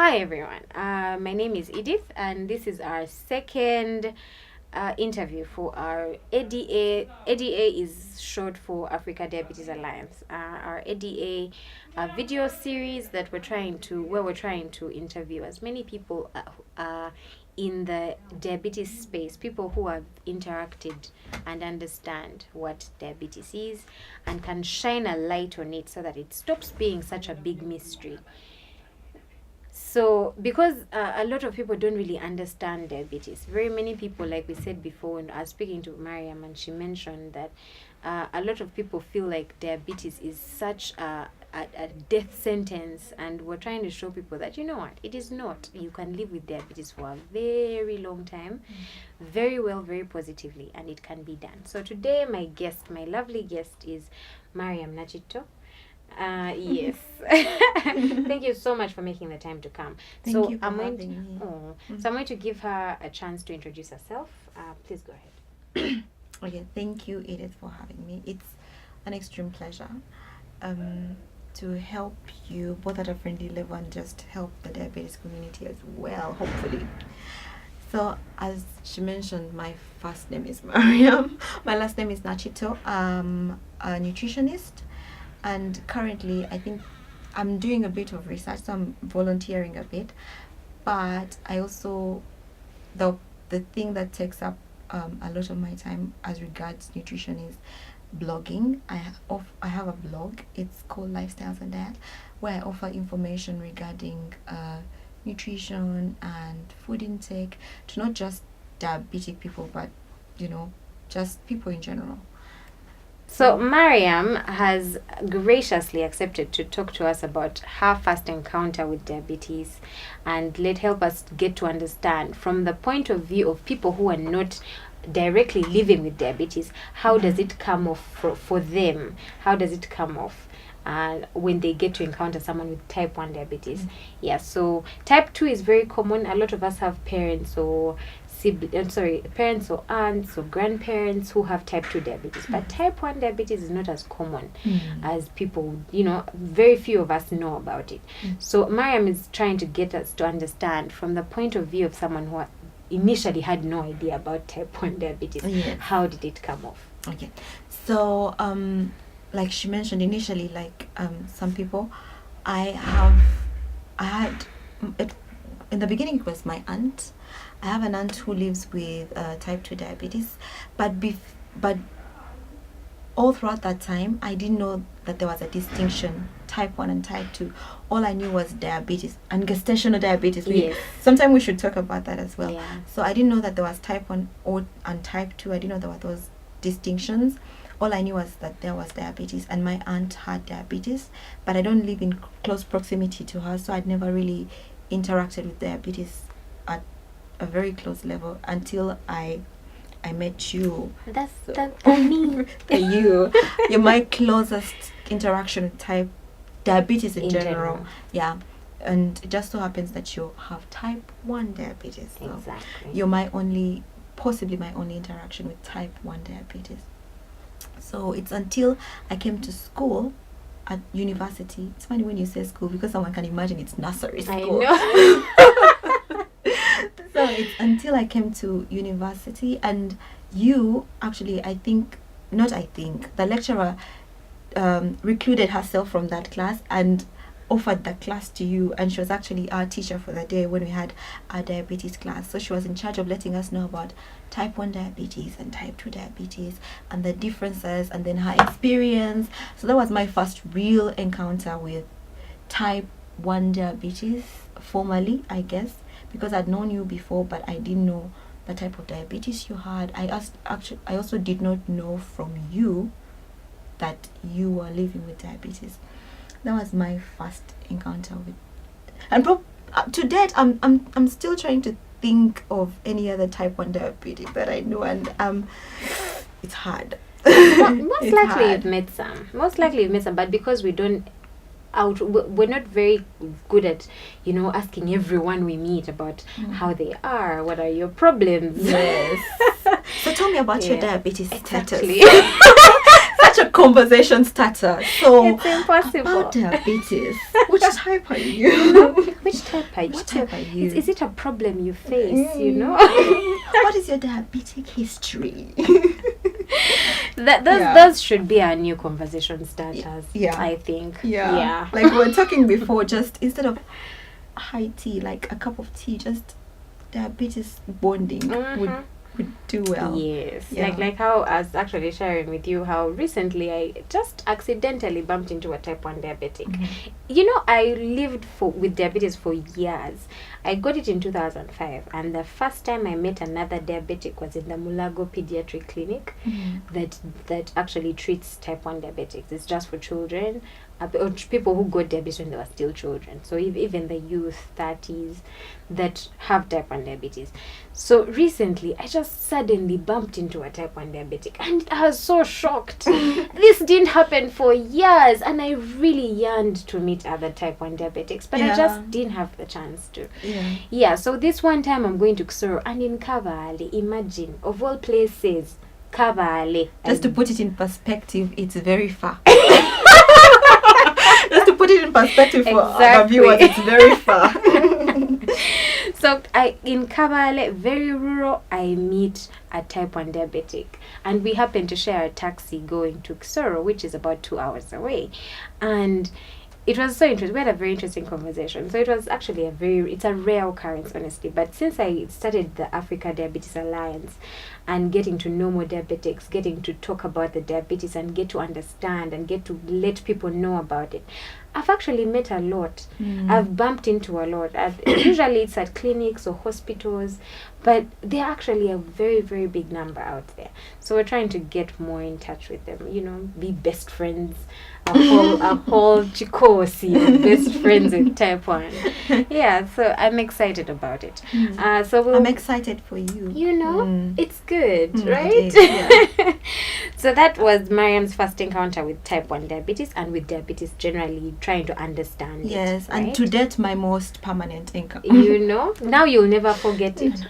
Hi everyone. My name is Edith, and this is our second interview for our ADA. ADA is short for Africa Diabetes Alliance. Our ADA video series that where we're trying to interview as many people in the diabetes space, people who have interacted and understand what diabetes is and can shine a light on it so that it stops being such a big mystery. So, because a lot of people don't really understand diabetes, very many people, like we said before, when I was speaking to Mariam, and she mentioned that a lot of people feel like diabetes is such a death sentence, and we're trying to show people that, you know what, it is not. You can live with diabetes for a very long time, very well, very positively, and it can be done. So, today, my lovely guest is Mariam Nachito. Yes. Thank you so much for making the time to come. Thank you for having me. So I'm going to give her a chance to introduce herself. Please go ahead. Okay, thank you, Edith, for having me. It's an extreme pleasure to help you both at a friendly level and just help the diabetes community as well, hopefully. So, as she mentioned, my first name is Mariam. My last name is Nachito. I'm a nutritionist. And currently, I think I'm doing a bit of research, so I'm volunteering a bit. But I also, the thing that takes up a lot of my time as regards nutrition is blogging. I have a blog. It's called Lifestyles and Diet, where I offer information regarding nutrition and food intake to not just diabetic people, but just people in general. So Mariam has graciously accepted to talk to us about her first encounter with diabetes, and help us get to understand from the point of view of people who are not directly living with diabetes, how does it come off for them? How does it come off when they get to encounter someone with type 1 diabetes? Yeah, so type 2 is very common. A lot of us have parents or parents or aunts or grandparents who have type 2 diabetes, but type 1 diabetes is not as common as people, very few of us know about it. So Mariam is trying to get us to understand from the point of view of someone who initially had no idea about type 1 diabetes. Yes. How did it come off? Okay, so like she mentioned initially, like some people, I had in the beginning it was my aunt. I have an aunt who lives with type 2 diabetes, but all throughout that time, I didn't know that there was a distinction, type 1 and type 2. All I knew was diabetes and gestational diabetes. Yes. Sometime we should talk about that as well. Yeah. So I didn't know that there was type 1 and type 2. I didn't know there were those distinctions. All I knew was that there was diabetes, and my aunt had diabetes, but I don't live in close proximity to her, so I'd never really interacted with diabetes at a very close level until I met you. That's me. You're my closest interaction with diabetes in general. Yeah, and it just so happens that you have type 1 diabetes. So Exactly. you're possibly my only interaction with type 1 diabetes. So it's until I came to school at university. It's funny when you say school because someone can imagine it's nursery school. I know. So it's until I came to university, and you actually, the lecturer recluded herself from that class and offered that class to you, and she was actually our teacher for the day when we had our diabetes class. So she was in charge of letting us know about type 1 diabetes and type 2 diabetes and the differences, and then her experience. So that was my first real encounter with type 1 diabetes, formally, I guess, because I'd known you before, but I didn't know the type of diabetes you had. I also did not know from you that you were living with diabetes. That was my first encounter with, and to date, I'm still trying to think of any other type 1 diabetes that I know, and it's hard. Most likely you've met some, but because we're not very good at asking everyone we meet about how they are, what are your problems. Yes. So tell me about your diabetes exactly. status. Such a conversation starter. So It's impossible. about diabetes. Which type are you? Which type are you? What type are you? Is it a problem you face, you know? What is your diabetic history? Those should be our new conversation starters. Yeah. I think. Yeah. Like we were talking before, just instead of high tea, like a cup of tea, just diabetes bonding would do well. Yes. Yeah. Like how I was actually sharing with you how recently I just accidentally bumped into a type 1 diabetic. You know, I lived with diabetes for years. I got it in 2005, and the first time I met another diabetic was in the Mulago Pediatric Clinic that actually treats type 1 diabetics. It's just for children, or people who got diabetes when they were still children. So even the youth, 30s, that have type 1 diabetes. So recently, I just suddenly bumped into a type 1 diabetic, and I was so shocked. This didn't happen for years, and I really yearned to meet other type 1 diabetics, but I just didn't have the chance to. Yeah, so this one time I'm going to Kisoro, and in Kavale, imagine, of all places, Kavale. Just to put it in perspective, it's very far. Just to put it in perspective for our viewers, it's very far. So in Kavale, very rural, I meet a type 1 diabetic, and we happen to share a taxi going to Kisoro, which is about 2 hours away. And it was so interesting. We had a very interesting conversation. So it was actually it's a rare occurrence, honestly. But since I started the Africa Diabetes Alliance and getting to know more diabetics, getting to talk about the diabetes and get to understand and get to let people know about it, I've actually met a lot. I've bumped into a lot. Usually it's at clinics or hospitals, but they're actually a very, very big number out there. So we're trying to get more in touch with them, you know, be best friends. A whole chikosi of best friends with type 1. Yeah, so I'm excited about it. So I'm excited for you. You know, it's good, right? It is, yeah. So that was Mariam's first encounter with type 1 diabetes and with diabetes generally, trying to understand Yes, it. Right? and to date, my most permanent encounter. You know, now you'll never forget it.